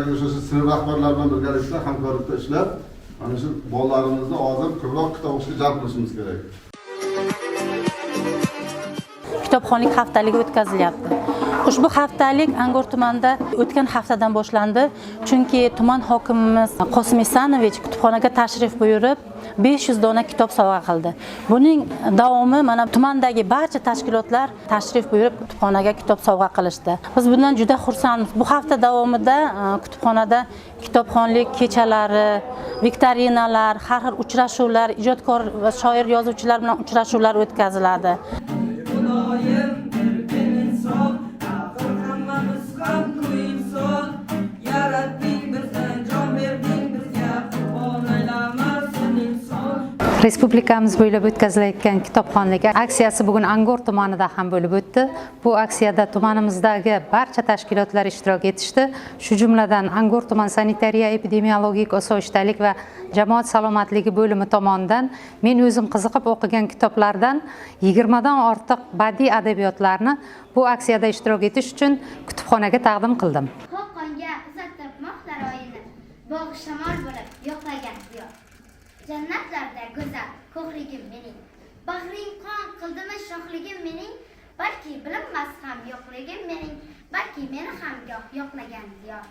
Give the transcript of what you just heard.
kutubxonadagi o'sha sinf rahbarlari bilan birgalikda hamkorlikda ishlab, mana shu bolalarimizni hozir ko'proq kitob o'qishga jalb qilishimiz kerak. Kitobxonlik haftaligi o'tkazilyapti. Ushbu haftalik Angor tumanida o'tgan haftadan boshlandi, chunki tuman hokimimiz Qosim Isanovich kutubxonaga tashrif buyurib 500 dona kitob sovg'a qildi. Buning davomi mana tumandagi barcha tashkilotlar tashrif buyurib kutubxonaga kitob sovg'a qilishdi. Biz bundan juda xursandmiz. Bu hafta davomida kutubxonada kitobxonlik kechalari, viktorinalar, har xil uchrashuvlar, ijodkor va shoir yozuvchilar bilan uchrashuvlar o'tkaziladi. Respublikamiz bo'ylab o'tkazilayotgan kitobxonlik aksiyasi bugun Angor tumanida ham bo'lib o'tdi. Bu aksiyada tumanimizdagi barcha tashkilotlar ishtirok etishdi. Shu jumladan Angor tuman sanitariya epidemiologik osoyishtalik va jamoat salomatligi bo'limi tomonidan men o'zim qiziqib o'qigan kitoblardan 20 dan ortiq badiiy adabiyotlarni bu aksiyada ishtirok etish uchun kutubxonaga taqdim qildim. Xoqonga uzatib moqlar oyini, bog' shamol bo'lib yo'qlagan diyor. Jannatlarda go'zal ko'hligim mening, bag'ring qon qildimi shohligim mening, balki bilinmas ham yo'qligim mening, balki meni ham yo'qlagan diyor.